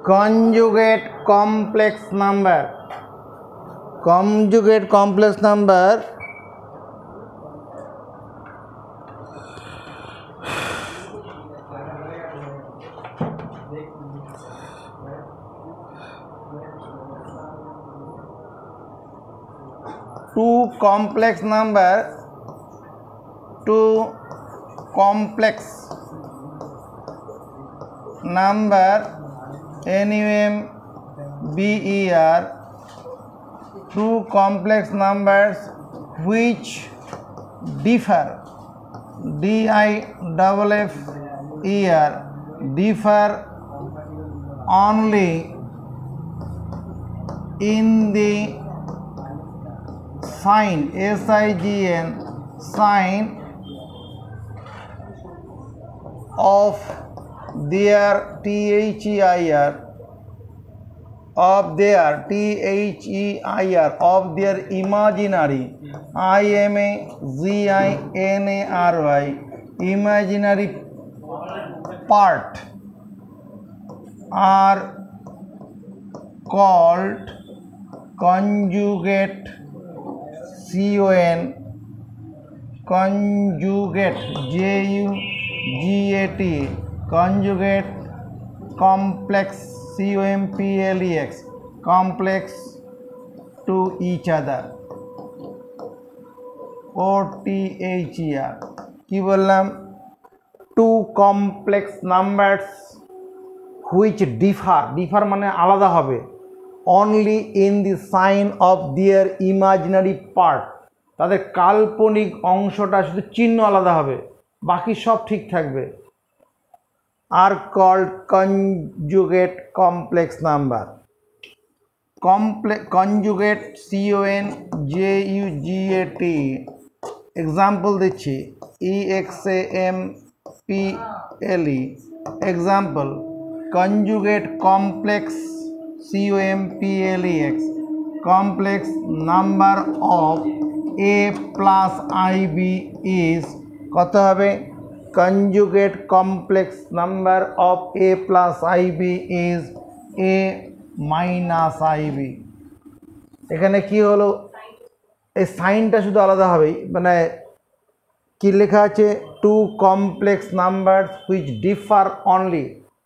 conjugate complex number. Conjugate complex number two complex number NUMBER two complex numbers which differ differ only in the sign SIGN sign of their THEIR of their imaginary IMAGINARY imaginary part are called conjugate conjugate conjugate complex COMPLEX complex to each other OTHER কি বললাম two complex numbers which differ মানে আলাদা হবে only in the sign of their imaginary part তাদের কাল্পনিক অংশটা শুধু চিহ্ন আলাদা হবে বাকি সব ঠিক থাকবে are called conjugate complex number conjugate CONJUGAT example দিচ্ছি EXAMPLE example conjugate complex COMPLEX complex number of A plus IB is কত হবে conjugate complex number of A plus IB is A minus IB এখানে কি হলো এই সাইনটা শুধু আলাদা হবে মানে কি লেখা আছে two complex numbers which differ only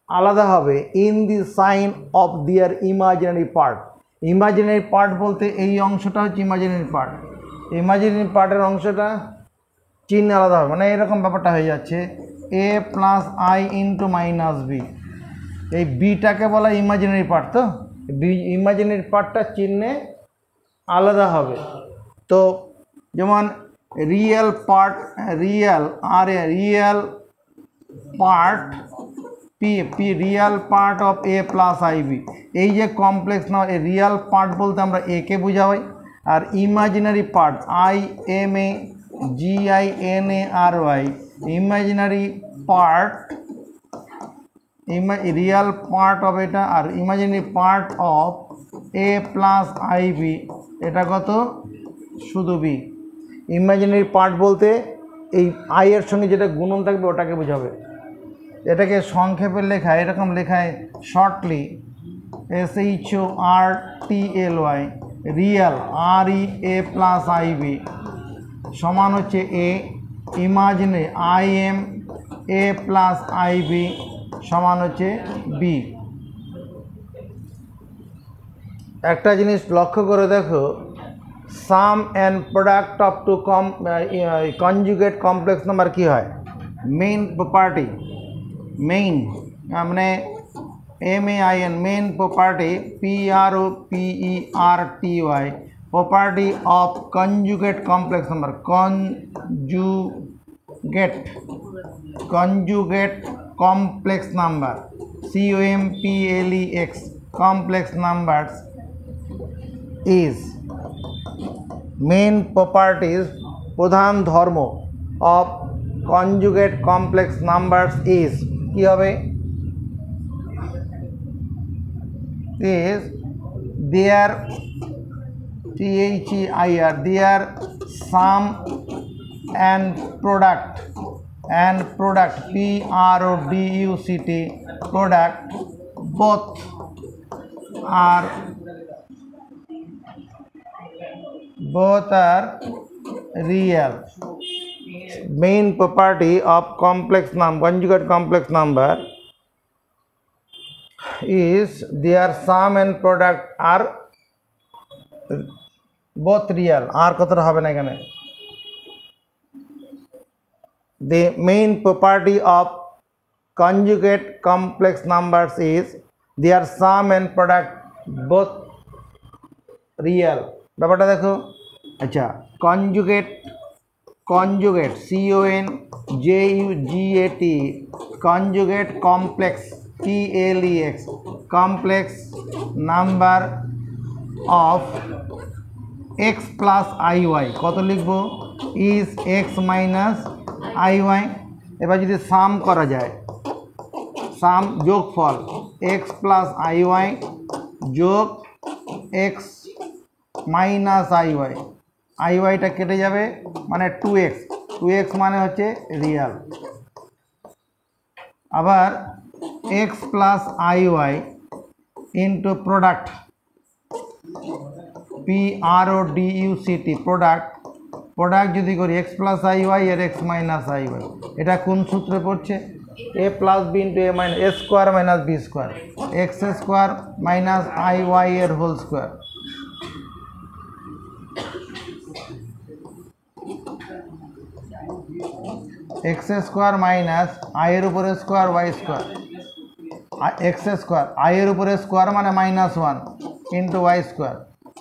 আলাদা হবে in the sign of their imaginary part imaginary part বলতে এই অংশটা হচ্ছে imaginary পার্টের অংশটা চিহ্ন আলাদা হবে মানে এরকম ব্যাপারটা হয়ে যাচ্ছে A plus I into minus B এই বিটাকে বলা ইমাজিনারি পার্ট তো ইমাজিনারি পার্টটা চিহ্নে আলাদা হবে তো যেমন real part real part of A plus IB এই যে কমপ্লেক্স না এই রিয়েল পার্ট বলতে আমরা A কে বোঝাই আর imaginary part IMAGINARY imaginary part real part of এটা আর imaginary part of A plus IB এটা কত শুধু B ইমাজিনারি পার্ট বলতে এই I এর সঙ্গে যেটা গুণন থাকবে ওটাকে বোঝাবে এটাকে সংক্ষেপে লেখায় এরকম লেখায় shortly SHORTLY real REA plus IB সমান হচ্ছে A imaginary IMA plus IB সমান হচ্ছে B একটা জিনিস লক্ষ্য করে দেখো sum and product of two conjugate complex number কি হয় মেইন প্রপার্টি মেইন মানে MAIN main property PROPERTY property of conjugate complex number conjugate complex number COMPLEX complex numbers is main properties প্রধান ধর্ম of conjugate complex numbers is কি হবে is their THEIR their sum and product PRODUCT product both are both are real. Main property of complex number, conjugate complex number, is their sum and product are both real. আর কথাটা হবে না এখানে। The main property of conjugate complex numbers is their sum and product both real. ব্যাপারটা দেখো। আচ্ছা, conjugate CONJUGAT conjugate complex PLEX complex number of x plus iy কত লিখব is x minus iy। এবার যদি সাম করা যায়, সাম যোগফল x plus iy যোগ x minus iy, iy কেটে যাবে মানে 2x মানে হচ্ছে রিয়াল। আবার x plus iy into product PRODUCT product যদি করি x plus iy আর x minus iy, এটা কোন সূত্রে পড়ছে? a plus b into a minus a square minus b square, x square minus iy এর whole square. x square minus i এর উপরে square y square, x square i এর উপরে square মানে -1 ইন্টু y স্কোয়ার,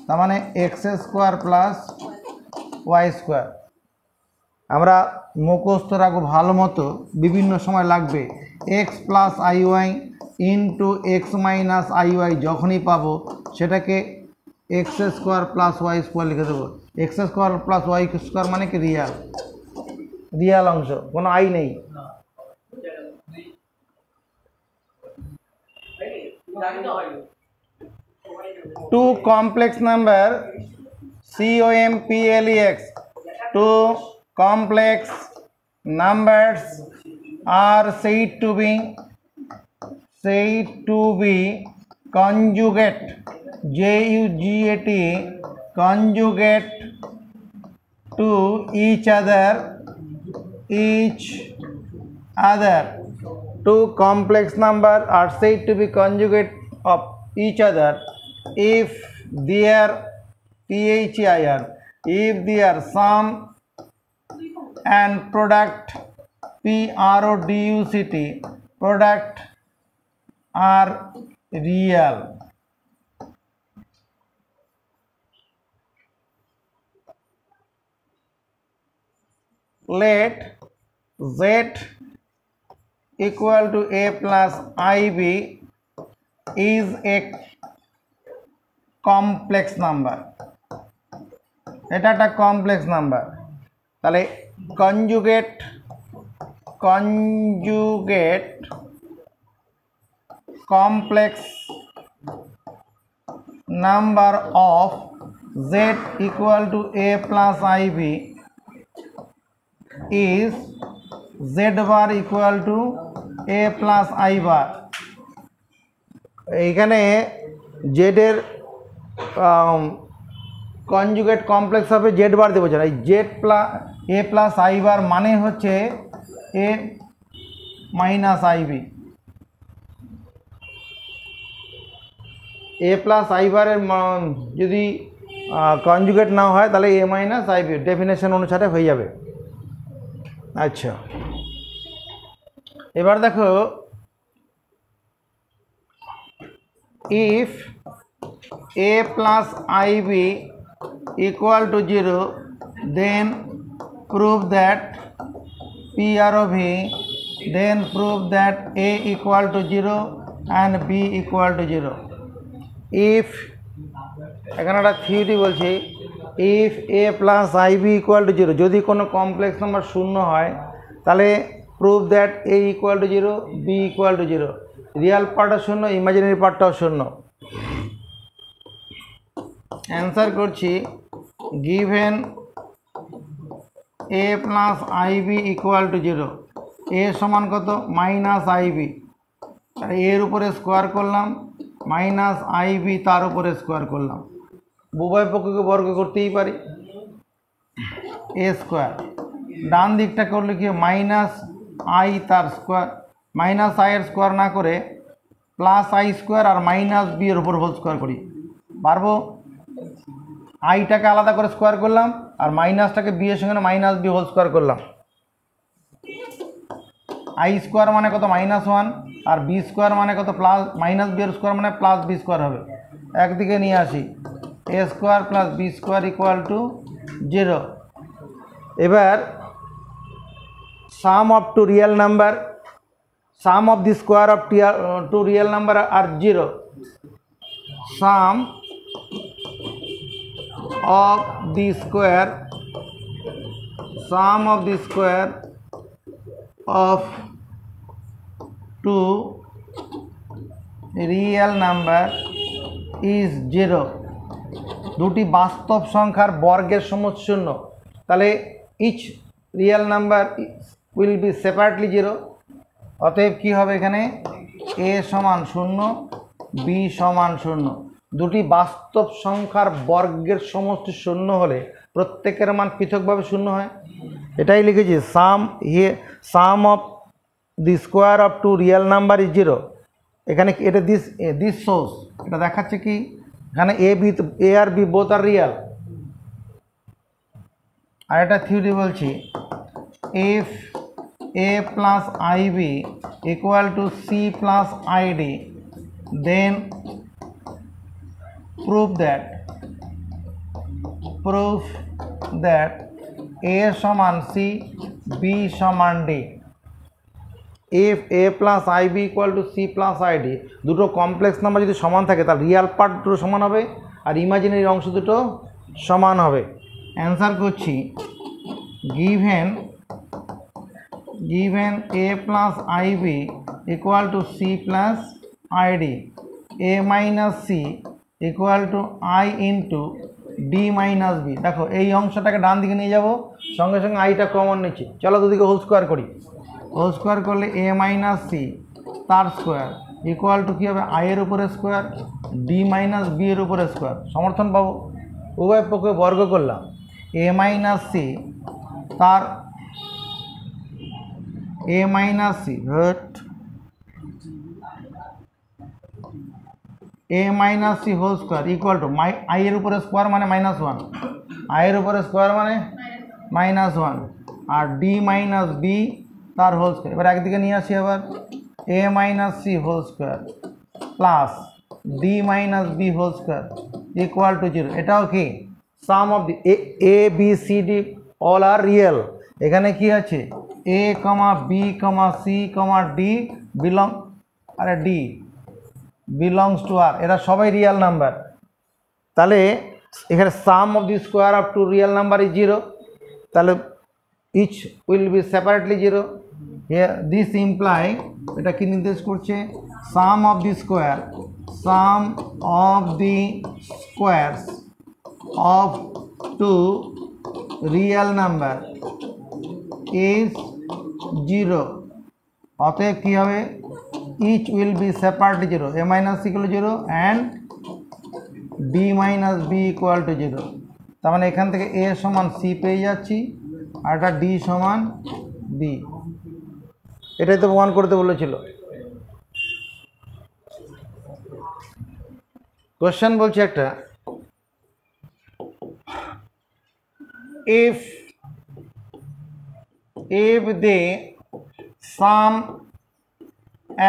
তার মানে x square plus y square. আমরা মুখস্থ রাখবো ভালো মতো, বিভিন্ন সময় লাগবে। x plus iy into x minus iy যখনই পাবো সেটাকে x square plus y square লিখে দেবো। x square plus y square মানে কি রিয়াল অংশ, কোনো আই নেই। Two complex number COMPLEX, two complex numbers are said to be conjugate JUGAT conjugate to each other. Two complex numbers are said to be conjugate of each other if their if their sum and product PRODUCT product are real. Let Z equal to a plus ib is a complex number. এটা একটা complex number. তাহলে conjugate complex number of z equal to a plus ib is z bar equal to a plus I bar. এইখানে z এর conjugate complex হবে z বার দেবো যারা, এই z plus a plus I বার মানে হচ্ছে a minus ib। a plus I বারের যদি কনজুগেট না হয় তাহলে a মাইনাস ib ডেফিনেশন অনুসারে হয়ে যাবে। আচ্ছা, এবার দেখো, if a plus ib equal to 0 then prove that PROV, then prove that a equal to 0 and b equal to 0. if এখানে একটা থিওরি বলছি, if a plus ib equal to 0, যদি কোনো কমপ্লেক্স নাম্বার শূন্য হয় তাহলে prove that a equal to 0 b equal to 0, Real পার্টটা শূন্য ইমাজিনারি পার্টটাও শূন্য। অ্যান্সার করছি, given a plus ib equal to 0, a সমান কত মাইনাস ib, আর এর উপরে স্কোয়ার করলাম মাইনাস আই বি তার উপরে স্কোয়ার করলাম, উভয় পক্ষকে বর্গ করতেই পারি, এ স্কোয়ার। ডান দিকটা করলে কি মাইনাস আই তার স্কোয়ার, মাইনাস আই এর স্কোয়ার না করে প্লাস আই স্কোয়ার আর মাইনাস বি এর উপর হোল স্কোয়ার করি, পারবো? আইটাকে আলাদা করে স্কোয়ার করলাম আর মাইনাসটাকে বি এর সঙ্গে মাইনাস বি হোল স্কোয়ার করলাম। আই স্কোয়ার মানে কত? -1, আর বি স্কোয়ার মানে কত? প্লাস মাইনাস বি এর স্কোয়ার মানে প্লাস বি স্কোয়ার হবে। একদিকে নিয়ে আসি, A square plus B square equal to 0। এবার sum of two real number, sum of the square of two real number are 0. Sum of the square of two real number is 0. দুটি বাস্তব সংখ্যার বর্গের সমষ্টি 0, তাহলে each real number will be separately 0। অতএব কি হবে এখানে? a সমান 0, b সমান 0। দুটি বাস্তব সংখ্যার বর্গের সমষ্টি 0 হলে প্রত্যেকের মান পৃথকভাবে 0 হয়। এটাই লিখেছি, sum of the square of two real number is 0। এখানে এটা দিস সোর্স এটা দেখাচ্ছে কি এখানে এ আর বি বোথ আর রিয়াল। আর এটা থিওরি বলছি, if a plus ib equal to c plus id, then prove that a সমান c, b সমান d। if a plus ib equal to c plus id, দুটো complex number যদি সমান থাকে তাহলে রিয়াল পার্ট দুটো সমান হবে আর ইমাজিনারি অংশ দুটো সমান হবে। অ্যান্সার করছি, given a plus ib equal to c plus id, a minus c equal to i into d minus b। দেখো এই অংশটাকে ডান দিকে নিয়ে যাব, সঙ্গে সঙ্গে আইটা কমন নিচ্ছি, চলো দুদিকে হোল স্কোয়ার করি। হোল স্কোয়ার করলে a মাইনাস সি তার স্কোয়ার ইকুয়াল টু কী হবে? আই এর উপরে স্কোয়ার ডি মাইনাস বি এর উপরে স্কোয়ার, সমর্থন পাবো। উভয় পক্ষে বর্গ করলাম, a মাইনাস সি তার a minus c a minus c whole square equal to i এর উপরে স্কোয়ার মানে -1, i এর উপরে স্কোয়ার মানে -1 আর d মাইনাস b তার হোল স্কোয়ার। এবার একদিকে নিয়ে আসি আবার, a minus c whole square plus d minus b whole square equal to 0। এটাও কি sum of the a b c d all are real. এখানে কি আছে? a, b, c, d belongs to r, এরা সবাই রিয়েল নাম্বার। তাহলে এখানে sum of the square of two real number is 0, তাহলে each will be separately 0। This imply, এটা কি নির্দেশ করছে? Sum of the squares of two real number is 0। অতএব কী হবে? Each will be separately 0, a minus C equal to 0 and B minus B equal to 0। তার মানে এখান থেকে a সমান c পেয়ে যাচ্ছি আর এটা d সমান b। এটাই তো প্রমাণ করতে বলেছিল। কোশ্চেন বলছি একটা, if the sum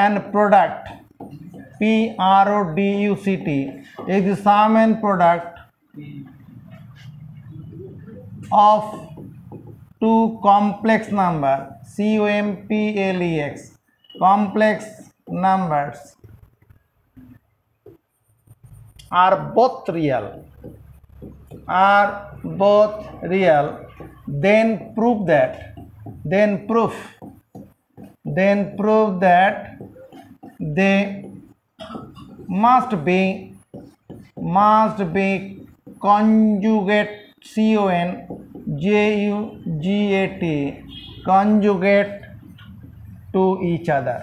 and product PRODUCT, if the sum and product of two complex number COMPLEX complex numbers are both real, then prove that they must be conjugate, CONJUGAT, conjugate to each other.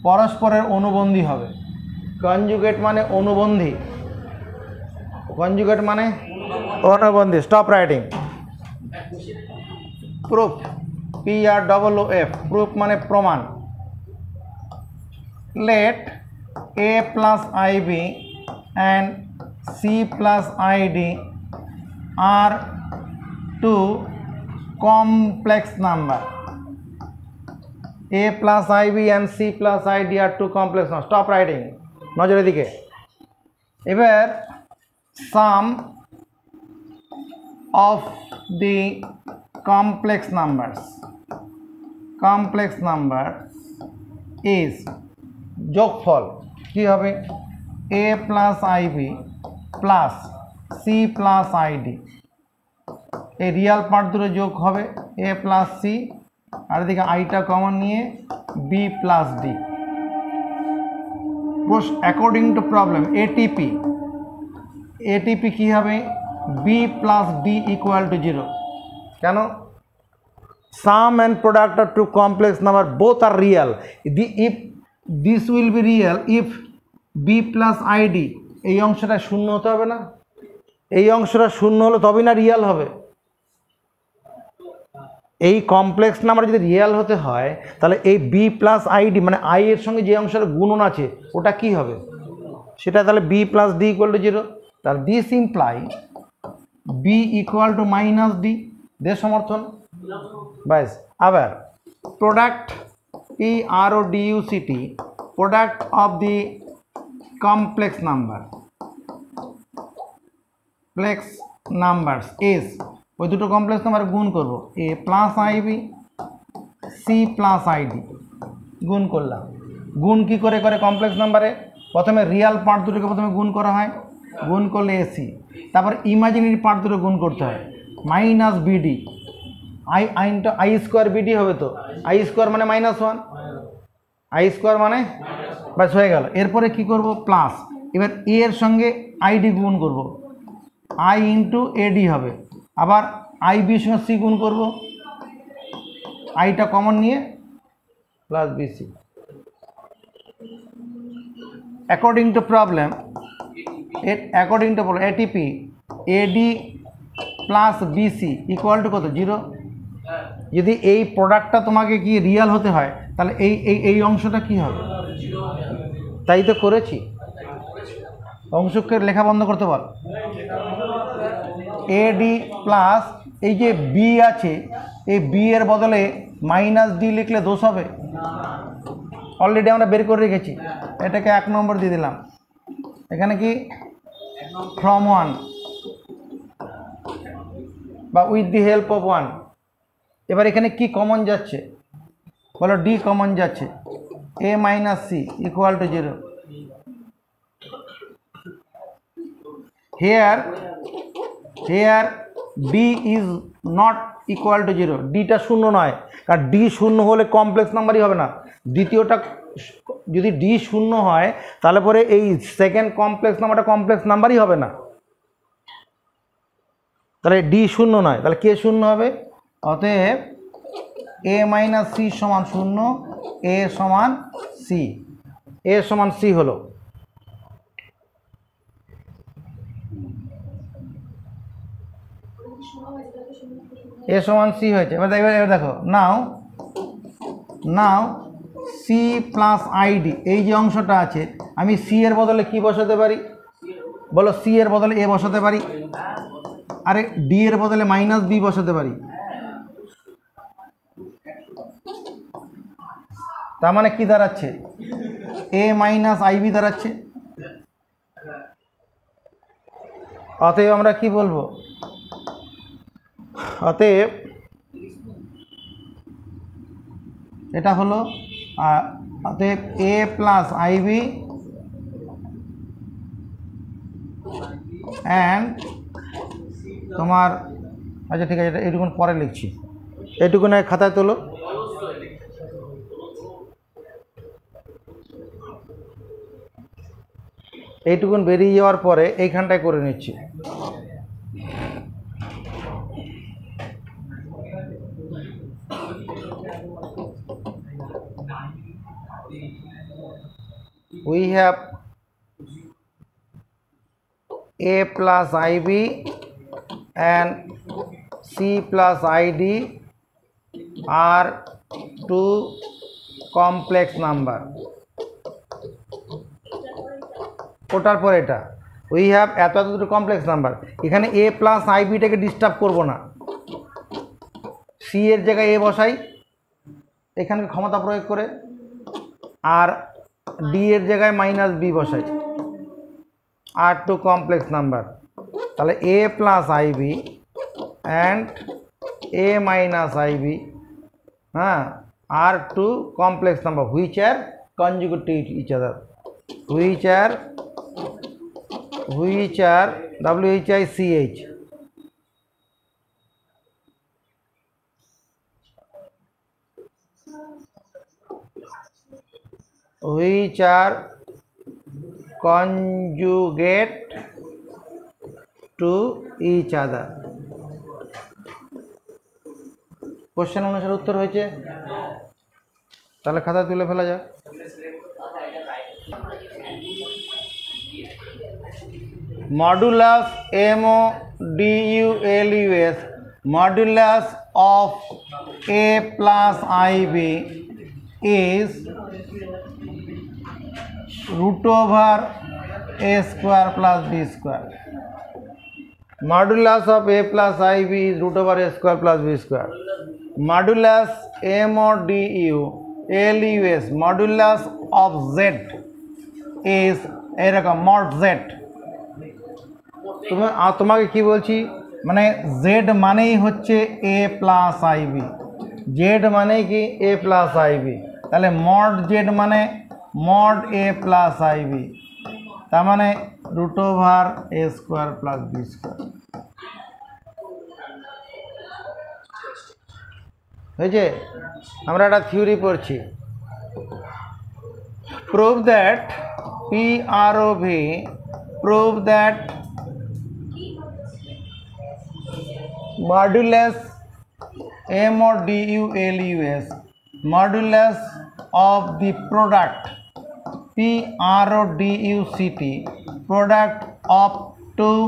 পরস্পরের অনুবন্ধী হবে। Conjugate মানে অনুবন্ধী, conjugate মানে অনুবন্ধী। Stop writing. Proof, PROOF, proof মানে প্রমাণ। Let A plus IB and C plus ID are two complex number. A plus IB and C plus ID are two complex number. Stop writing. নজরের দিকে। এবার sum of the complex numbers is যোগফল কি হবে? A plus IB plus C plus ID, এই Real part দুটো যোগ হবে A plus C, আর এদিকে আইটা কমন নিয়ে B plus D। According to problem ATP কি হবে? B plus D equal to 0। কেন? Sum and product of two complex number both are real. If this will be real if B plus ID, এই অংশটা শূন্য হতে হবে না? এই অংশটা শূন্য হলে তবেই না রিয়াল হবে। এই কমপ্লেক্স নাম্বার যদি রিয়াল হতে হয় তাহলে এই B plus ID মানে I এর সঙ্গে যে অংশটা গুণন আছে ওটা কি হবে? সেটা তাহলে B plus D equal to 0। তাহলে this imply B equal to minus D, দের সমর্থন। ব্যাস। আবার product PRODUCT, product of the complex numbers is, ওই দুটো কমপ্লেক্স নাম্বার গুণ করব। A plus IB C plus ID গুণ করলাম। গুণ কি করে কমপ্লেক্স নাম্বারে? প্রথমে রিয়াল পার্ট দুটোকে প্রথমে গুণ করা হয়, গুণ করলে AC, তারপর ইমাজিনারি পার্ট দুটো গুণ করতে হয় minus BD। I square BD হবে, তো I স্কোয়ার মানে -1, I স্কোয়ার মানে ব্যাস হয়ে গেল। এরপরে কি করব? প্লাস। এবার A এর সঙ্গে ID গুণ করব, I ইন্টু AD হবে। আবার IB এর সঙ্গে C গুণ করব, আইটা কমন নিয়ে plus BC। According to problem ATP AD plus BC equal to কত? 0। যদি এই প্রোডাক্টটা তোমাকে কি রিয়াল হতে হয় তাহলে এই অংশটা কি হবে? তাই তো করেছি। অংশকে লেখা বন্ধ করতে বল। AD প্লাস এই যে B আছে, এই B এর বদলে মাইনাস D লিখলে দোষ হবে? অলরেডি আমরা বের করে রেখেছি, এটাকে 1 নম্বর দিয়ে দিলাম। এখানে কি ফ্রম 1 বা উইথ দি হেল্প অফ 1। এবার এখানে কি কমন যাচ্ছে বলো? D কমন যাচ্ছে, A minus C equal to 0। Here D is not equal to 0, Dটা শূন্য নয়, কারণ D শূন্য হলে কমপ্লেক্স নাম্বারই হবে না। দ্বিতীয়টা যদি D শূন্য হয় তাহলে পরে এই সেকেন্ড কমপ্লেক্স নাম্বারটা কমপ্লেক্স নাম্বারই হবে না। তাহলে D শূন্য নয়, তাহলে কে শূন্য হবে? অতএব A minus C সমান 0, A সমান C, A সমান C হলো। A সমান C হয়েছে। এবার দেখো, নাও C প্লাস ID, এই যে অংশটা আছে, আমি C এর বদলে কি বসাতে পারি বলো? C এর বদলে A বসাতে পারি, আরে D এর বদলে মাইনাস B বসাতে পারি। তার মানে কি দাঁড়াচ্ছে? A মাইনাস IB দাঁড়াচ্ছে। অতএব আমরা কি বলবো? অতএব এটা হলো অতএব A প্লাস IB অ্যান্ড তোমার, আচ্ছা ঠিক আছে, এইটুকুন পরে লিখছি, এইটুকুন খাতায় তোলো। এইটুকুন বেরিয়ে যাওয়ার পরে এইখানটায় করে নিচ্ছি। we have A plus IB and C plus ID are two complex number. ওটার পর এটা we have এত দুটো কমপ্লেক্স নাম্বার। এখানে A প্লাস আইবিটাকে ডিস্টার্ব করব না, C এর জায়গায় A বসাই এখানে ক্ষমতা প্রয়োগ করে, আর D এর জায়গায় মাইনাস B বসাই, আর টু কমপ্লেক্স নাম্বার। তাহলে A plus IB and A minus IB, হ্যাঁ, আর two complex number which are conjugate to each other, which are WHICH which are conjugate to each other. Question অনুসারে উত্তর হয়েছে, তাহলে খাতা তুলে ফেলা যাক। Modulus MODULUS, modulus of A plus IB is root over A square plus B square. Modulus of A plus IB is root over A square plus B square. Modulus MODULUS, modulus of Z is এরকম mod Z। তোমাকে কি বলছি, মানে Z মানেই হচ্ছে এ plus IB, Z মানেই কি এ plus IB, তাহলে মড জেড মানে মড এ প্লাস আইবি, তার মানে root over a square plus B square. হয়েছে? আমরা একটা থিওরি পড়ছি, prove that PROV, prove that modulus MODULUS, modulus of the product PRODUCT, product of two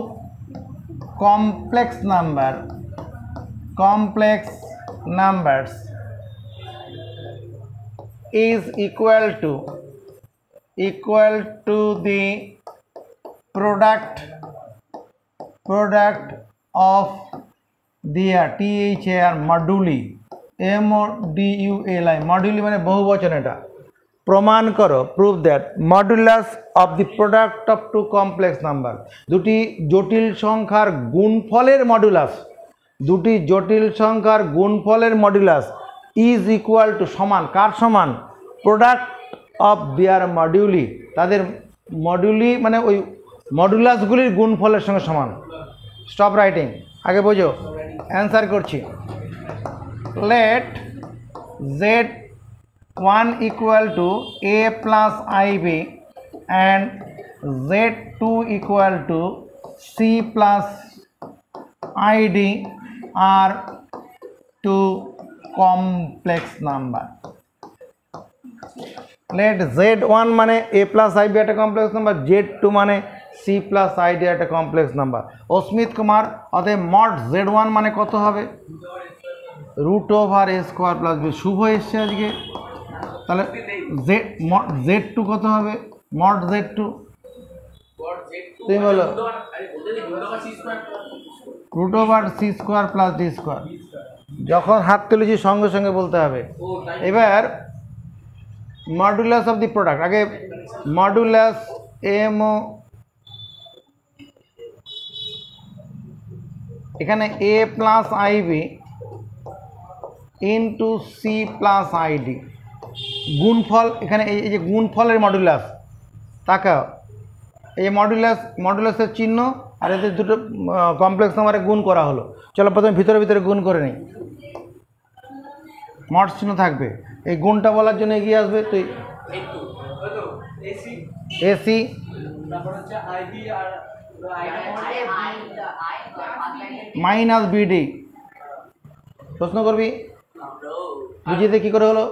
complex numbers is equal to the product of their THR moduli, MODULI, moduli মানে বহু বচন। এটা প্রমাণ করো, prove that modulus of the product of two complex number, দুটি জটিল সংখ্যার গুণফলের মডুলাস, দুটি জটিল সংখ্যার গুণফলের মডুলাস ইজ ইকুয়াল টু সমান, কার সমান? প্রোডাক্ট অফ দেয়ার মডিউলি, তাদের মডিউলি মানে ওই মডুলাসগুলির গুণফলের সঙ্গে সমান। স্টপ রাইটিং, আগে বোঝো, অ্যান্সার করছি। Let Z1 equal to A plus IB and Z2 equal to C plus ID are two complex number. Let Z1 মানে A plus IB একটা কমপ্লেক্স নাম্বার, Z2 মানে C plus ID একটা complex number. অস্মিত Kumar, অতএব mod Z1 মানে কত হবে? Root over a square plus B. শুভ এসছে আজকে, তাহলে Z2 কত হবে? মড Z2 তুমি বলো, root over C square plus D square. যখন হাত তুলেছি সঙ্গে সঙ্গে বলতে হবে। এবার মডুলাস অফ দি প্রোডাক্ট, আগে মডুলাস এমও, এখানে A plus IB into C plus ID, গুণফল, এখানে এই যে গুণফলের মডুলাস, তাকাও, এই যে মডুলাসের চিহ্ন আর এদের দুটো কমপ্লেক্স নাম্বারে গুণ করা হলো। চলো প্রথমে ভিতরে গুণ করে নিই, মড চিহ্ন থাকবে, এই গুণটা বলার জন্য এগিয়ে আসবে তুই এসি, মাইনাস বিডি, প্রশ্ন করবি বুঝিয়ে দে কী করে হলো।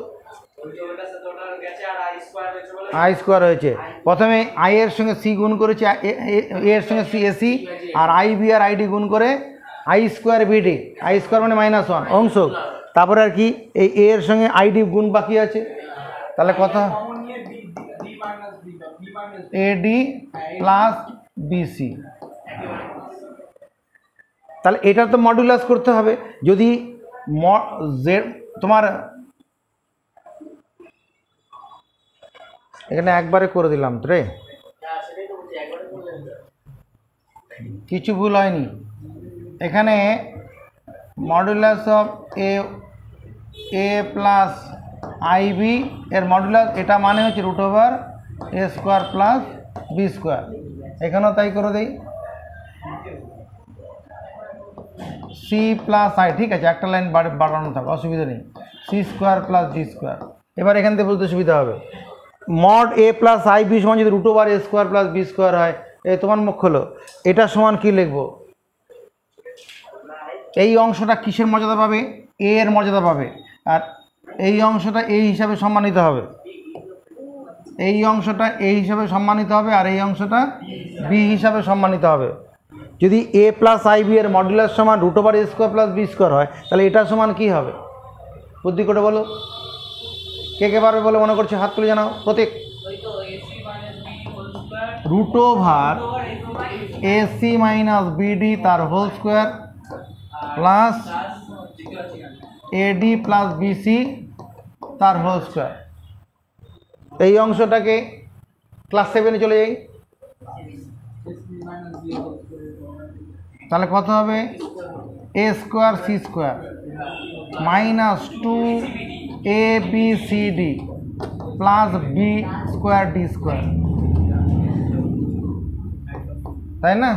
আই স্কোয়ার হয়েছে, প্রথমে আই এর সঙ্গে সি গুণ করেছি, এ এর সঙ্গে সি এসি, আর আই বি আর আইডি গুণ করে i square b d, i square মানে -1 অংশ, তারপরে আর কি এই এ এর সঙ্গে আইডি গুণ বাকি আছে, তাহলে কত এডি প্লাস বিসি। তাহলে এটা তো মডুলাস করতে হবে, যদি তোমার এখানে একবারে করে দিলাম তো রে, কিছু ভুল হয়নি এখানে। Modulus of a plus i b এর মডুলাস, এটা মানে হচ্ছে √a square plus B square, এখানেও তাই করে দেই, সি প্লাস আই, ঠিক আছে, একটা লাইন বাড়ানো থাকবে, অসুবিধা নেই, c square plus D square. এবার এখান থেকে বুঝতে সুবিধা হবে, mod a plus i b সমান যদি √a square plus B square হয়, এই তোমার মুখ হলো, এটা সমান কি লিখবো, এই অংশটা কিসের মর্যাদা পাবে, এ এর মর্যাদা পাবে, আর এই অংশটা এই হিসাবে সম্মানিত হবে, এই অংশটা এই হিসাবে সম্মানিত হবে, আর এই অংশটা বি হিসাবে সম্মানিত হবে। যদি এ প্লাস আই বি এর মডুলাস সমান √a square plus B square হয়, তাহলে এটা সমান কি হবে, বুদ্ধি করে বলো, কে কে পারবে বলে মনে করছে, হাত তুলে জানাও প্রত্যেক। √ac মাইনাস বিডি তার whole square plus AD plus BC তার হোল স্কোয়ার। এই অংশটাকে ক্লাস 7-এ চলে যাই, তাহলে কত হবে, A square C square minus 2abcd plus B square D square, তাই না?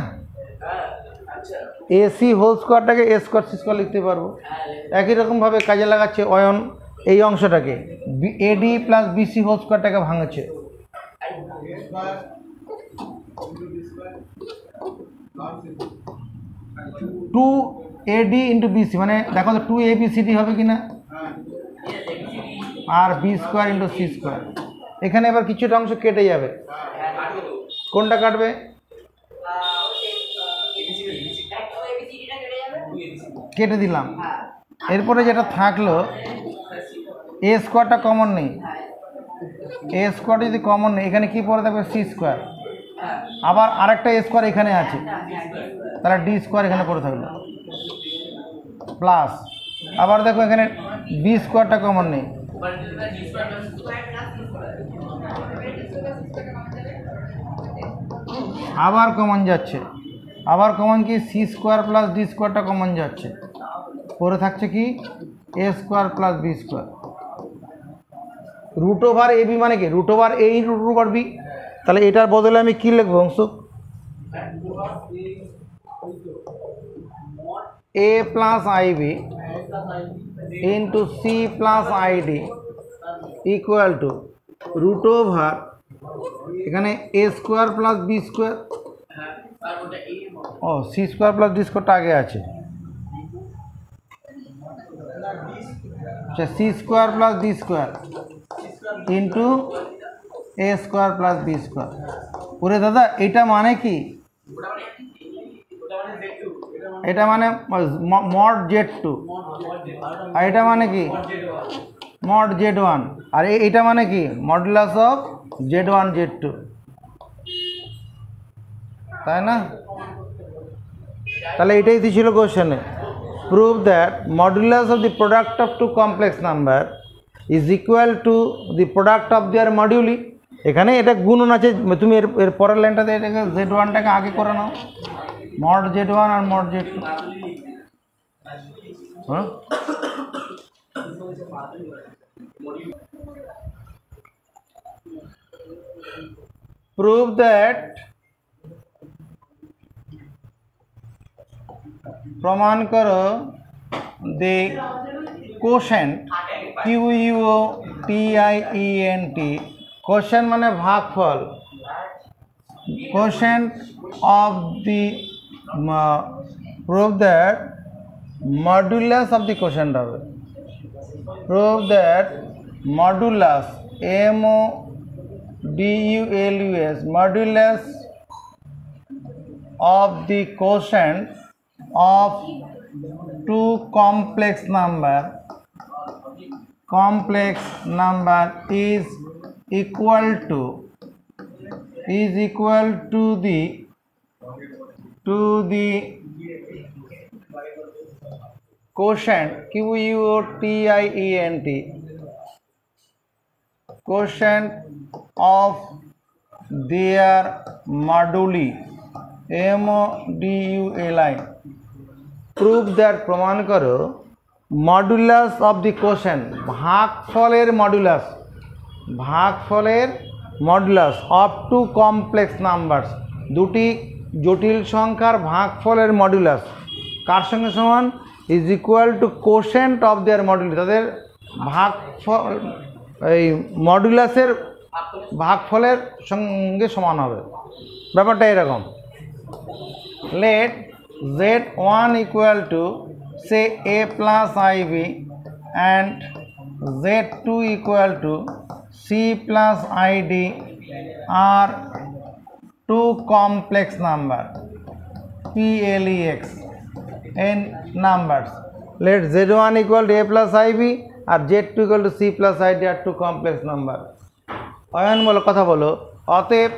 এসি হোল স্কোয়ারটাকে এ স্কোয়ার সি স্কোয়ার লিখতে পারবো। একই রকমভাবে কাজে লাগাচ্ছে অয়ন, এই অংশটাকে এডি প্লাস বিসি হোল স্কোয়ারটাকে ভাঙছে, টু এডি ইন্টু বিসি, মানে দেখো তো 2abcd হবে কিনা, আর B square into C square. এখানে এবার কিছুটা অংশ কেটে যাবে, কোনটা কাটবে, কেটে দিলাম, এরপরে যেটা থাকলো এ স্কোয়ারটা কমন নেই, এ স্কোয়ার যদি কমন নেই, এখানে কি পড়ে থাকবে, সি স্কোয়ার, আবার আরেকটা এ স্কোয়ার এখানে আছে, তাহলে ডি স্কোয়ার এখানে পড়ে থাকলো প্লাস, আবার দেখো এখানে বি স্কোয়ারটা কমন নেই, আবার কমন যাচ্ছে, আবার কমন কি, সি স্কোয়ার প্লাস ডি স্কোয়ারটা কমন যাচ্ছে, পরে থাকছে কি A square plus B square. √ab মানে কি, √a ইন্টু √b, তাহলে এটার বদলে আমি কি লিখবো অংশ, A plus IB into C plus ID equal to √, এখানে A square plus B square, ও সি স্কোয়ার প্লাস ডি স্কোয়ারটা আগে আছে, আচ্ছা, C square plus D square into A square plus B square. ওরে দাদা, এটা মানে কি, এটা মানে মড z2, আর এটা মানে কি মড z1, আর এটা মানে কি মডুলাস অফ z1 z2, তাই না? তাহলে এটাই ছিল কোশ্চেনে, prove that modulus of the product of two complex number is equal to the product of their moduli. এখানে এটা গুণন আছে, তুমি এর পরের লাইনটাতে এটাকে z1টাকে আগে করে নাও, মড z1 আর মড z2, হ্যাঁ, প্রুভ দ্যাট, প্রমাণ করো the quotient QUOTIENT, quotient মানে ভাগফল, quotient of the prove that modulus of the quotient হবে, prove that modulus modulus modulus of the quotient of two complex number is equal to the quotient quotient quotient of their moduli moduli. Prove that প্রমাণ করো modulus of the quotient ভাগফলের modulus of two complex numbers দুটি জটিল সংখ্যার ভাগফলের modulus কার সঙ্গে সমান is equal to quotient of their moduli তাদের ভাগফল এই মডুলাসের ভাগফলের সঙ্গে সমান হবে ব্যাপারটা এরকম let z1 equal to say a plus ib and z2 equal to c plus id are two complex number plex in numbers. Let z1 equal to a plus ib और z2 equal to c plus id are two complex number. Ayan বলো কথা বলো অতএব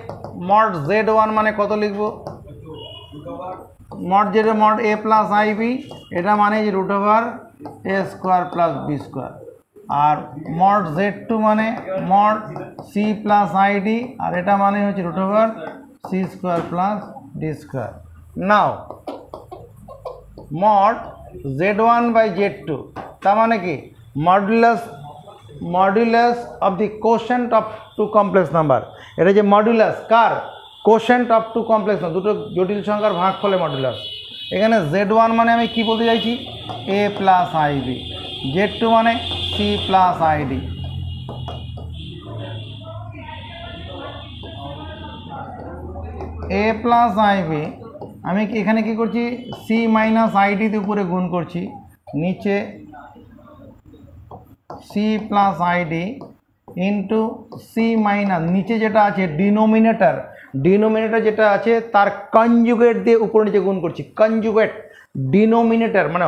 mod z1 মানে কত লিখবো mod z mod a plus ib এটা মানে যে root over a square plus b square আর মড z2 মানে মড c প্লাস id আর এটা মানে হচ্ছে root over c square plus d square now mod z1 by z2 তার মানে কি modulus of the quotient of two complex number এটা যে মডুলাস কার কোশেন্ট অফ টু কমপ্লেক্স না দুটো জটিল সংখ্যার ভাগফলের মডুলাস এখানে z1 মানে আমি কি বলতে চাইছি a প্লাস ib z2 মানে c plus id a plus ib আমি এখানে কি করছি c মাইনাস id তে উপরে গুণ করছি নিচে c plus id into c minus নিচে যেটা আছে ডিনোমিনেটর যেটা আছে তার কনজুগেট দিয়ে উপর নিচে গুণ করছি কনজুগেট ডিনোমিনেটর মানে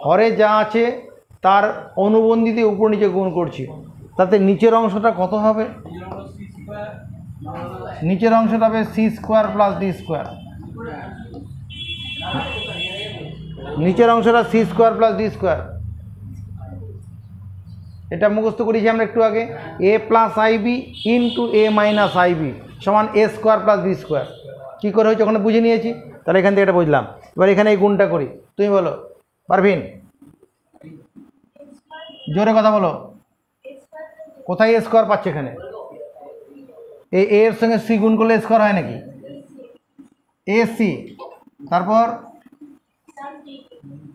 হরে যা আছে তার অনুবন্ধী দিয়ে উপর নিচে গুণ করছি তাতে নিচের অংশটা কত হবে নিচের অংশটা হবে c square plus d square নিচের অংশটা c square plus d square এটা মুখস্থ করেছি আমরা একটু আগে a plus ib into a minus ib সমান a square plus b square কী করে হয়েছে ওখানে বুঝে নিয়েছি তাহলে এখান থেকে এটা বুঝলাম এবার এখানে এই গুণটা করি তুমি বলো পারভিন জোরে কথা বলো কোথায় a স্কোয়ার পাচ্ছে এখানে এই a এর সঙ্গে c গুণ করলে স্কোয়ার হয় নাকি ac তারপর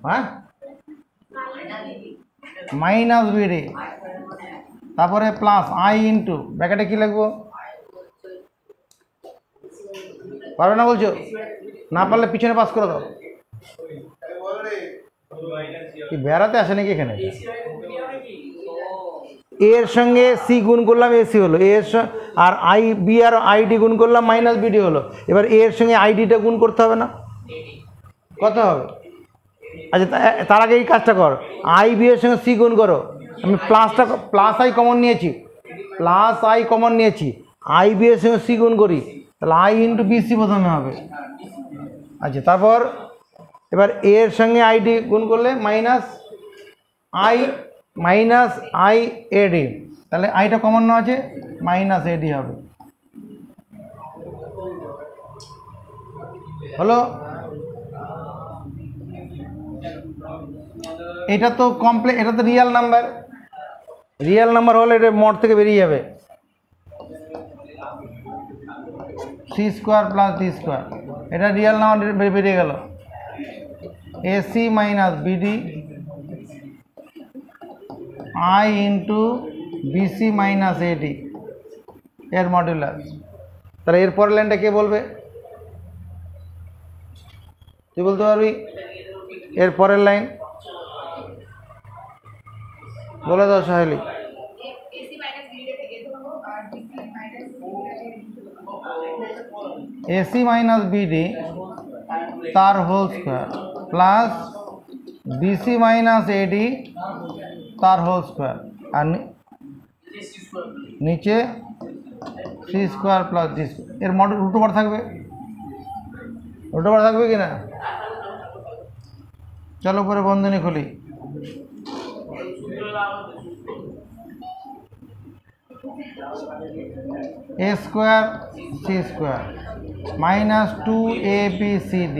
হ্যাঁ মাইনাস বিডি তারপরে প্লাস আই ইন্টু ব্র্যাকেটে কী লিখবো পারবে না বলছো না পারলে পিছনে পাস করে দাও কি বেড়াতে আসে নাকি এখানে এর সঙ্গে সি গুণ করলাম এসি হলো এর আর আই বি আর আইডি গুণ করলাম মাইনাস বিডি হলো এবার এর সঙ্গে আইডিটা গুণ করতে হবে না কত হবে আচ্ছা তার আগে এই কাজটা কর আই বি এর সঙ্গে সি গুণ করো আমি প্লাস আই কমন নিয়েছি আই বি এর সঙ্গে সি গুণ করি তাহলে আই ইন্টু বিসি প্রথমে হবে আচ্ছা তারপর এবার এর সঙ্গে আইডি গুণ করলে মাইনাস আই এডি তাহলে আইটা কমন না আছে মাইনাস এডি হবে হলো এটা তো কমপ্লেক্স এটা তো রিয়েল নাম্বার হলে এটা মড থেকে বেরিয়ে যাবে C square plus D square এটা রিয়েল নাম্বার বেরিয়ে গেল AC minus BD i into BC minus AD এর মডুলাস তাহলে এর পরের লাইনটা কে বলবে তুই বলতে পারবি এর পরের লাইন বলে দাও সাহেলি AC মাইনাস BD তার whole square plus BC minus AD তার হোল স্কোয়ার, আর নিচে C square plus D square. এর মডেল রুট ওভার থাকবে, রুট ওভার থাকবে কি না? চলো পরে বন্ধনী খুলি। A square C square minus 2ABCD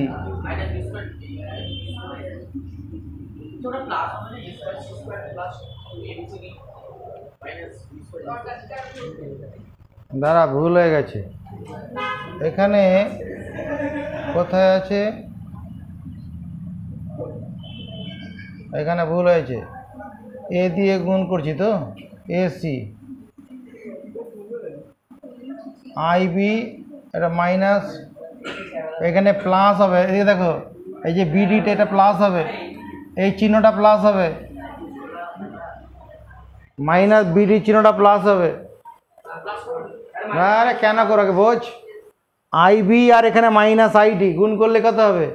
দ্বারা ভুল হয়ে গেছে। এখানে কোথায় আছে? এখানে ভুল হয়েছে, এ দিয়ে গুণ করছি তো, AC IB এটা মাইনাস, এখানে প্লাস হবে, এই দেখো এই যে BDটা এটা প্লাস হবে, এই চিহ্নটা প্লাস হবে, মাইনাস BD চিহ্নটা প্লাস হবে। আরে কেন করো বোঝ, IB আর এখানে মাইনাস ID গুণ করলে কত হবে?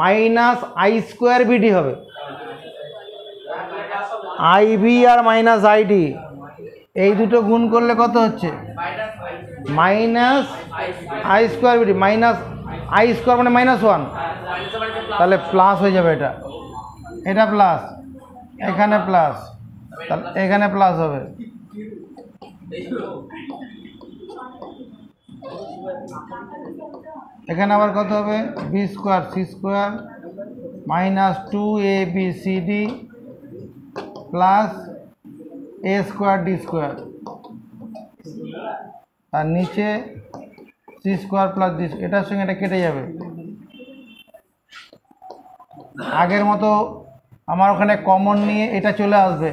মাইনাস I স্কোয়ার BD হবে। IB আর মাইনাস ID এই দুটো গুণ করলে কত হচ্ছে? Minus I square BD, minus I square মানে -1, তাহলে প্লাস হয়ে যাবে। এটা এটা প্লাস, এখানে প্লাস, তাহলে এখানে প্লাস হবে। এখানে আবার কত হবে? B square C square minus 2ABCD plus A square D square, আর নিচে C স্কোয়ার প্লাস D, এটার সঙ্গে এটা কেটে যাবে। আগের মতো আমার ওখানে কমন নিয়ে এটা চলে আসবে,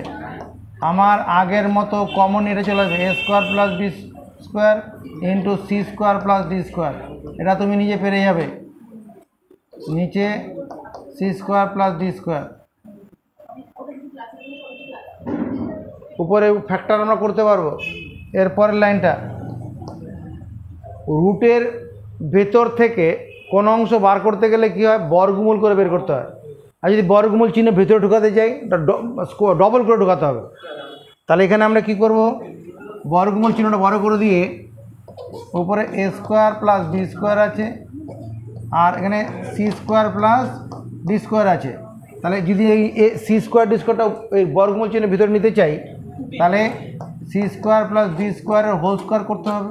আমার আগের মতো কমন এটা চলে আসবে, A square plus B square into C square plus D square, এটা তুমি নিজে পেরে যাবে। নিচে C square plus D square, উপরে ফ্যাক্টর আমরা করতে পারবো। এরপরের লাইনটা, রুটের ভেতর থেকে কোনো অংশ বার করতে গেলে কী হয়? বর্গমূল করে বের করতে হয়। আর যদি বর্গমূল চিহ্ন ভেতরে ঢুকাতে যাই, ডবল করে ঢুকাতে হবে। তাহলে এখানে আমরা কি করব? বর্গমূল চিহ্নটা বড় করে দিয়ে উপরে A square plus B square আছে, আর এখানে C square plus D square আছে। তাহলে যদি এই C স্কোয়ার D স্কোয়ারটা এই বর্গমূল চিহ্নের ভিতরে নিতে চাই, তাহলে C স্কোয়ার প্লাস D স্কোয়ারের হোল স্কোয়ার করতে হবে।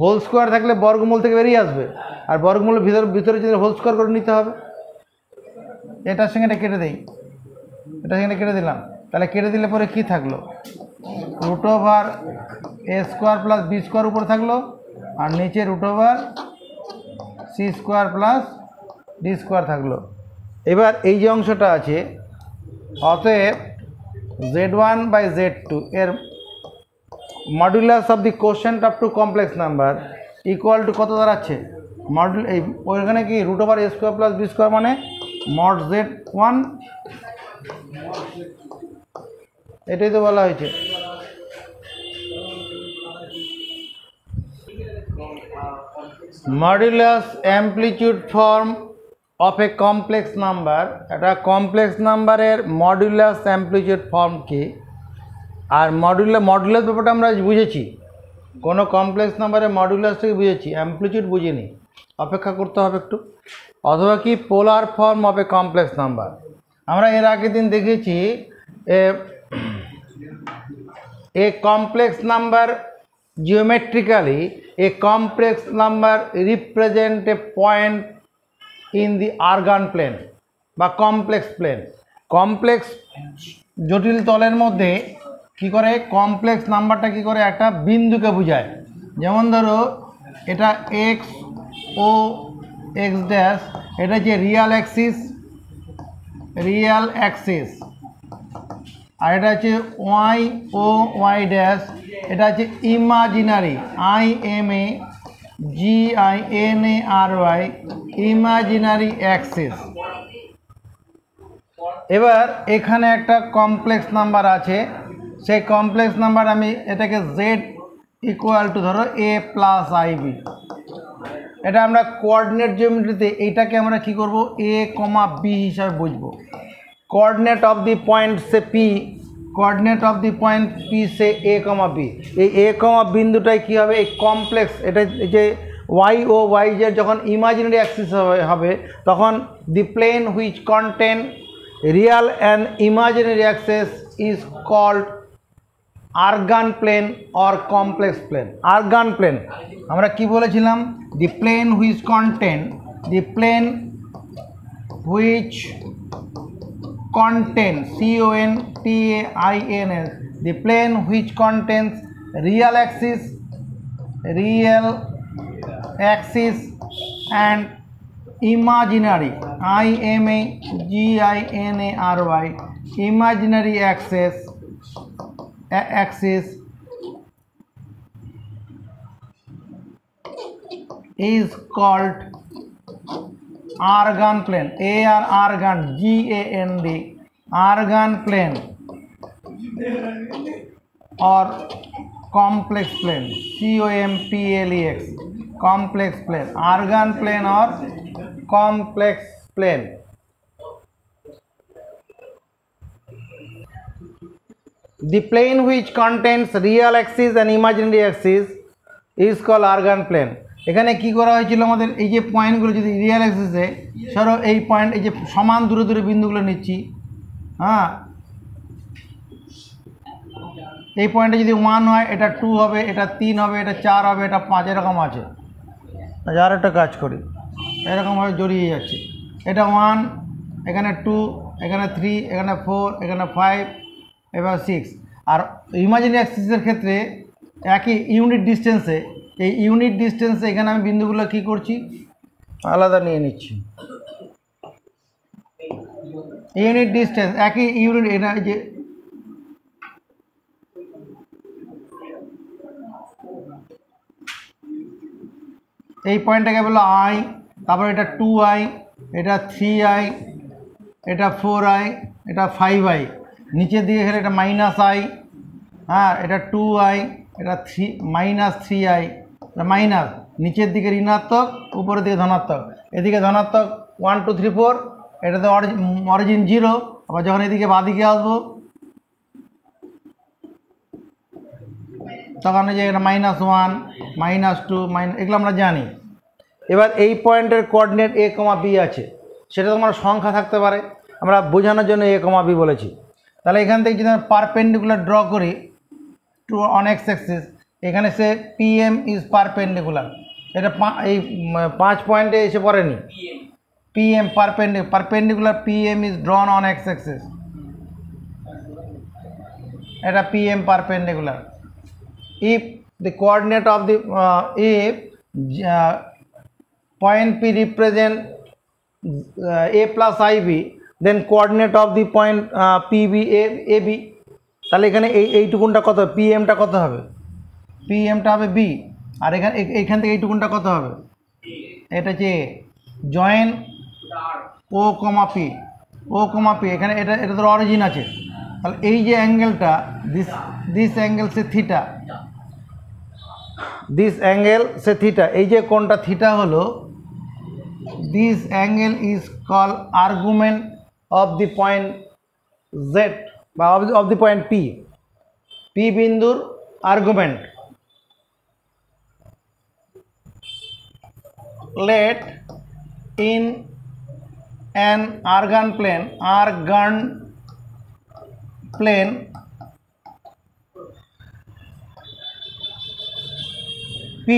হোল স্কোয়ার থাকলে বর্গমূল থেকে বেরিয়ে আসবে, আর বর্গমূলের ভিতরে যদি হোল স্কোয়ার করে নিতে হবে। এটার সঙ্গে এটা কেটে দেই, এটার সঙ্গে কেটে দিলাম, তাহলে কেটে দিলে পরে কি থাকলো? Root over A square plus B square উপরে থাকলো, আর নিচে root over C square plus D square থাকলো। এবার এই যে অংশটা আছে, অতএব Z1 বাই Z2 এর modulus of the quotient of two complex number equal to কত দাঁড়াচ্ছে? এই ওইখানে কি root over A square plus B square মানে মড Z1, এটাই তো বলা হয়েছে। Modulus amplitude form of a complex number, একটা কমপ্লেক্স নাম্বারের মডুলাস অ্যামপ্লিটিউড ফর্ম কি? আর মডুলাস ব্যাপারটা আমরা বুঝেছি, কোনো কমপ্লেক্স নাম্বারের মডুলাস থেকে বুঝেছি, অ্যামপ্লিটিউড বুঝিনি, অপেক্ষা করতে হবে একটু। অথবা কি polar form of a complex number, আমরা এর আগের দিন দেখেছি a complex number geometrically a complex number represent a point in the Argand plane বা কমপ্লেক্স প্লেন। কমপ্লেক্স জটিল তলের মধ্যে কি করে কমপ্লেক্স নাম্বারটা কি করে একটা বিন্দুকে বোঝায়। যেমন ধরো এটা এক্স ও এক্স ড্যাশ, এটা হচ্ছে রিয়াল অ্যাক্সিস, আর এটা হচ্ছে ওয়াই ও ওয়াই ড্যাশ, এটা হচ্ছে ইমাজিনারি IMAGINARY ইমাজিনারি অ্যাক্সিস। এবার এখানে একটা কমপ্লেক্স নাম্বার আছে, সেই কমপ্লেক্স নাম্বার আমি এটাকে Z ইকুয়াল টু ধরো এ প্লাস আইবি। এটা আমরা কোঅর্ডিনেট জিওমেট্রিতে এইটাকে আমরা কি করব, এ কমা বি হিসাবে বুঝবো। Coordinate of the point say P, coordinate of the point P say A comma B. এই এ কমা বিন্দুটাই কী হবে, এই কমপ্লেক্স, এটা যে ওয়াই ও ওয়াই জেড যখন ইমাজিনারি অ্যাক্সিস হবে তখন the plane which contain real and imaginary axis is called Argand plane or complex plane. Argand plane আমরা কি বলেছিলাম, the plane which contain, the plane which contain CONTAINS, the plane which contains real axis and imaginary IMAGINARY imaginary axis is called argan plane, argan GAND, argan plane or complex plane, COMPLEX, complex plane, argan plane or complex plane. The plane which contains real axis and imaginary axis is called argan plane. এখানে কি করা হয়েছিল, আমাদের এই যে পয়েন্টগুলো যদি real অ্যাক্সিসে, ধরো এই পয়েন্ট, এই যে সমান দূরে দূরে বিন্দুগুলো নিচ্ছি, হ্যাঁ, এই পয়েন্টে যদি 1 হয় এটা 2 হবে, এটা 3 হবে, এটা 4 হবে, এটা 5, এরকম আছে। আর একটা কাজ করি, এরকমভাবে জড়িয়ে যাচ্ছে, এটা 1, এখানে 2, এখানে 3, এখানে 4, এখানে 5, এবার 6। আর ইমাজিনারি অ্যাক্সিসের ক্ষেত্রে একই ইউনিট ডিস্টেন্সে, এই ইউনিট ডিস্টেন্সে এখানে আমি বিন্দুগুলো কি করছি, আলাদা নিয়ে নিচ্ছি। ইউনিট ডিস্টেন্স একই ইউনিট, এটা যে এই পয়েন্টটাকে বলো আই, তারপর এটা 2i, এটা 3i, এটা 4i, এটা 5i, নিচের দিকে গেলে এটা -i, হ্যাঁ, এটা 2i, এটা -3i, মাইনাস, নিচের দিকে ঋণাত্মক, উপরের দিকে ধনাত্মক, এদিকে ধনাত্মক 1 2 3 4, এটাতে অরিজিন 0। আবার যখন এদিকে বাঁদিকে আসবো তখন যে এটা -1 -2 এগুলো আমরা জানি। এবার এই পয়েন্টের কোঅর্ডিনেট এ কমা বি আছে, সেটা তোমার সংখ্যা থাকতে পারে, আমরা বোঝানোর জন্য এ কমা বি বলেছি। তাহলে এখান থেকে যদি আমরা পারপেন্ডিকুলার ড্র করি টু অন এক্স অ্যাক্সিস, এখানে সে PM ইজ পারপেন্ডিকুলার, এটা এই 5 পয়েন্টে এসে পড়েনি, PM perpendicular PM is drawn on x axis, এটা PM perpendicular. If the coordinate of the if point P represent A plus IB, then coordinate of the point PB AB, তাহলে এখানে এইটুকুনটা কত, PMটা কত হবে, PMটা হবে B, আর এখান থেকে এইটুকুনটা কত হবে, এটা যে জয়েন ও কমা পি, এখানে এটা তো অরিজিন আছে, তাহলে এই যে অ্যাঙ্গেলটা, this angle say theta, this angle say theta, এই যে কোণটা থিটা হলো, this angle is call argument of the point Z বা অফ দি পয়েন্ট পি বিন্দুর আর্গুমেন্ট। Let in an argan plane P,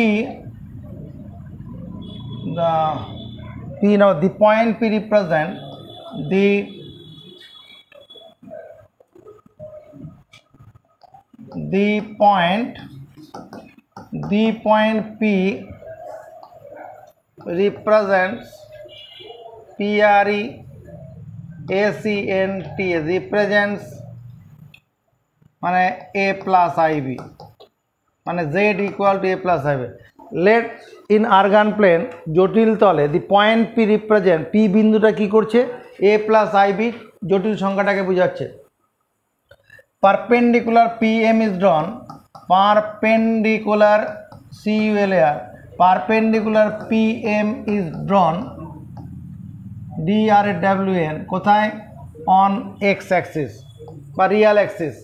now the point P represent the point P represents PREACNT, represents মানে A plus IB, মানে Z equal to A plus IB. Let in argan plane জটিল তলে the point P represent, P বিন্দুটা কি করছে, A plus IB জটিল সংখ্যাটাকে বোঝাচ্ছে। Perpendicular PM is drawn, perpendicular CULAR perpendicular PM is drawn DRWN কোথায় on x axis বা real axis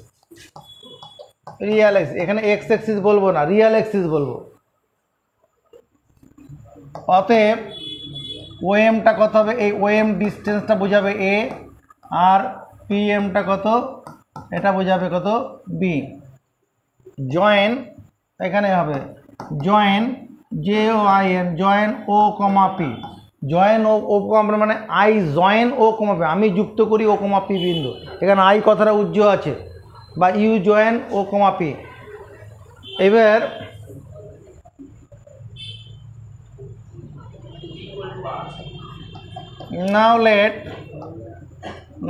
এখানে x axis বলবো না real axis বলবো অতএব ওএমটা কত হবে এই ওএম ডিসটেন্সটা বোঝাবে a আর পিএমটা কত এটা বোঝাবে কত বি জয়েন এখানে হবে join JOIN join O comma P join O comma মানে I join O comma P আমি যুক্ত করি ও কমা পি বিন্দু এখানে আই কথাটা উজ্জ্ব আছে বা you join O comma P এবার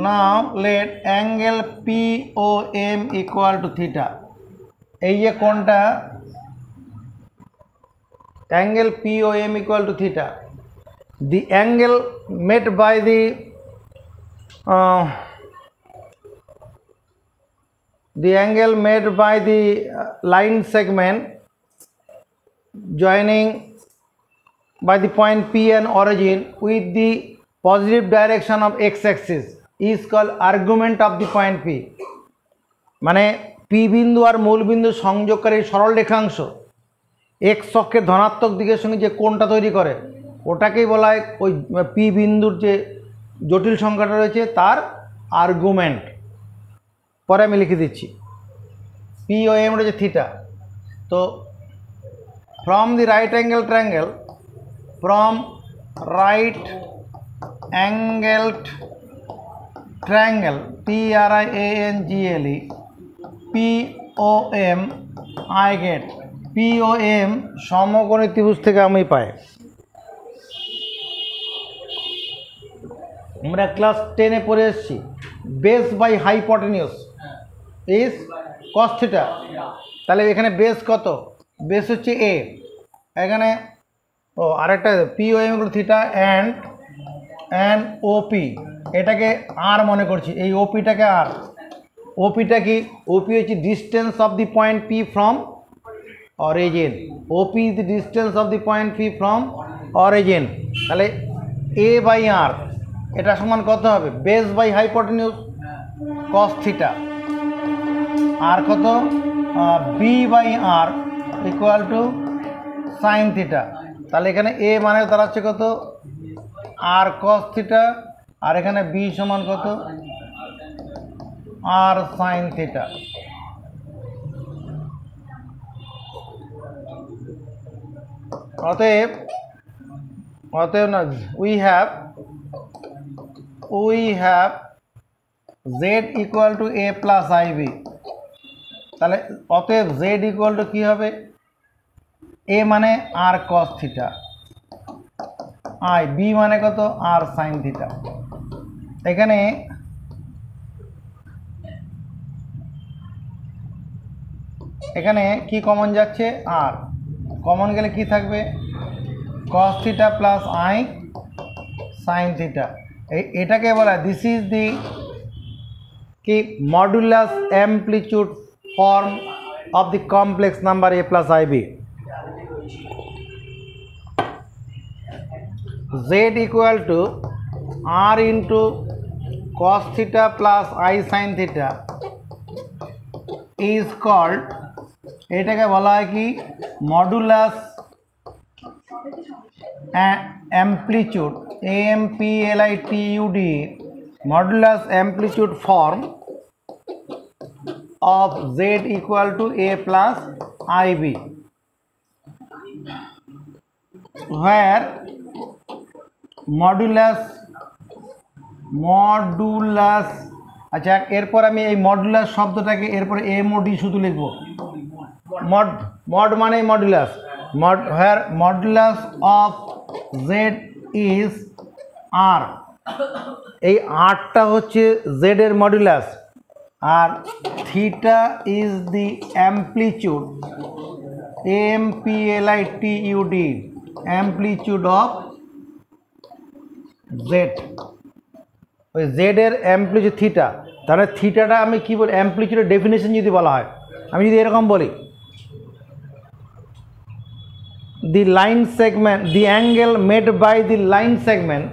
now let angle POM equal to theta এই যে কোণটা angle POM equal to theta the angle made by the line segment joining by the point P and origin with the positive direction of x-axis is called argument of the point P মানে P বিন্দু আর মূল বিন্দু সংযোগকারী সরল রেখাংশ x অক্ষের ধনাত্মক দিকের সঙ্গে যে কোণটা তৈরি করে ওটাকেই বলা হয় ওই P বিন্দুর যে জটিল সংখ্যাটা রয়েছে তার আর্গুমেন্ট পরে আমি লিখে দিচ্ছি POM রয়েছে থিটা তো from the right angle triangle from right angled triangle TRIANGLE POM I get POM সমকোণী ত্রিভুজ থেকে আমি পাই আমরা ক্লাস 10 এ পড়ে এসেছি base by hypotenuse is cos theta তাহলে এখানে বেস কত বেস হচ্ছে a এখানে ও আরেকটা POM থিটা অ্যান্ড OP এটাকে আর মনে করছি এই OPটাকে আর OPটা কি OP হচ্ছে distance of the point P from origin OP is the distance of the point P from origin তাহলে A বাই আর এটা সমান কত হবে base by hypotenuse cos theta আর কত B by R equal to sine theta তাহলে এখানে A মানে দাঁড়াচ্ছে কত আর cos থিটা আর এখানে B সমান কত আর সাইন থিটা অতএব না we have z equal to a plus IB তাহলে অতএব z ইকুয়াল টু কী হবে a মানে আর cos থিটা B মানে কত আর সাইন থিটা এখানে কি কমন যাচ্ছে আর কমন গেলে কি থাকবে cos theta plus I sine theta এটাকে বলা দিস ইজ দি কি modulus amplitude form of the complex number a plus IB z equal to r into cos theta plus I sin theta is called এটাকে বলা হয় কি modulus amplitude AMPLITUD modulus amplitude form of z equal to a plus IB where modulus আচ্ছা এরপর আমি এই modulus শব্দটাকে এরপরে MOD শুধু লিখব মড মানে modulus where modulus of z is r এই rটা হচ্ছে z এর মডুলাস আর theta is the amplitude AMPLITUD amplitude of Z ওই জেডের অ্যামপ্লিটিউড থিটা তাহলে থিটাটা আমি কী বলি অ্যামপ্লিটিউডের ডেফিনেশন যদি বলা হয় আমি যদি এরকম বলি the line segment, the angle made by the line segment,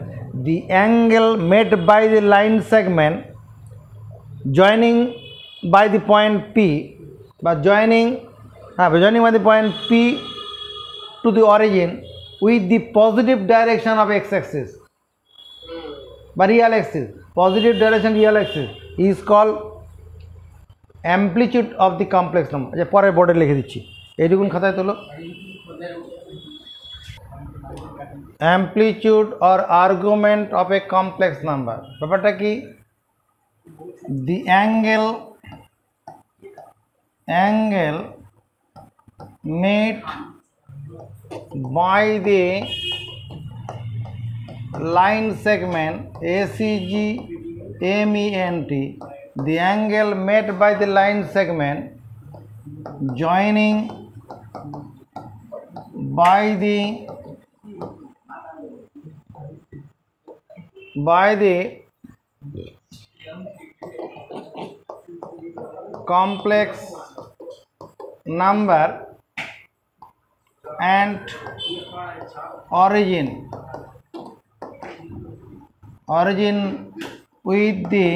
the angle made by the line segment joining by the point P, but joining by the point P to the origin with the positive direction of x-axis, by real axis, positive direction real axis is called amplitude of the complex number. যে পরের বোর্ডে লিখে দিচ্ছি, এইটুকুন খাতায় তোলো। amplitude or argument of a complex number, ব্যাপারটা কি? the angle made by the line segment ACG MENT, the angle made by the line segment joining by the complex number and origin with the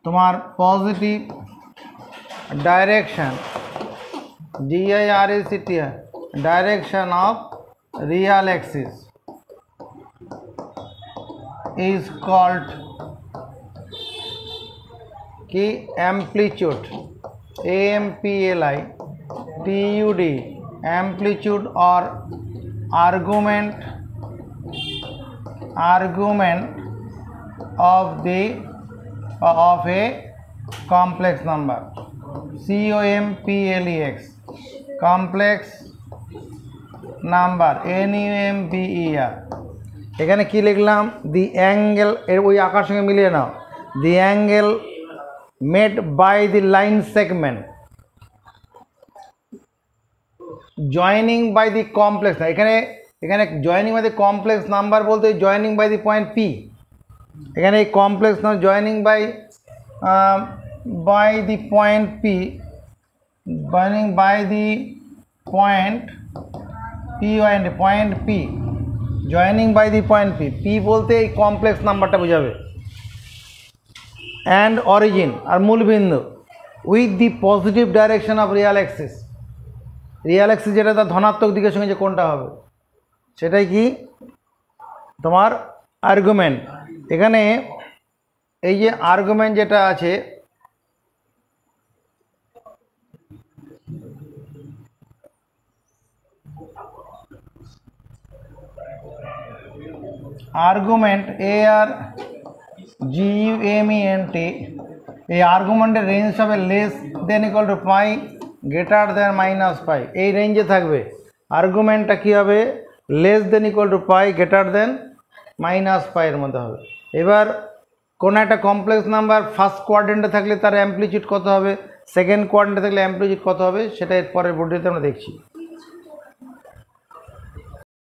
তোমার positive direction direction of real axis is called की amplitude, AMPLITUD, amplitude or argument of a complex number, COMPLEX, complex number, NUMBER। এখানে কি লিখলাম? the angle, এর ওই আকার সঙ্গে মিলিয়ে নাও, the angle made by the line segment joining by the complex, এখানে joining by the complex number বলতে joining by the point P, এখানে এই complex না joining by the point P, joining by the point P, joining by the point P বলতে এই complex নাম্বারটা বোঝাবে, and origin R মূলবিন্দু with the positive direction of real axis, যেটা তার ধনাত্মক দিকের সঙ্গে যে কোনটা হবে সেটাই কি তোমার আর্গুমেন্ট। এখানে এই যে আর্গুমেন্ট যেটা আছে, আর্গুমেন্ট ARGUMENT, এই আর্গুমেন্টের রেঞ্জ হবে less than equal to pi, greater than minus pi, এই রেঞ্জে থাকবে। আর্গুমেন্টটা কী হবে? Less than equal to pi, greater than minus পাইয়ের মধ্যে হবে। এবার কোনো একটা কমপ্লেক্স নাম্বার ফার্স্ট কোয়াড্রেন্টে থাকলে তার অ্যাম্প্লিটিউড কত হবে, সেকেন্ড কোয়াড্রেন্টে থাকলে অ্যাম্প্লিটিউড কত হবে, সেটা এর পরের ভিডিওতে আমরা দেখছি।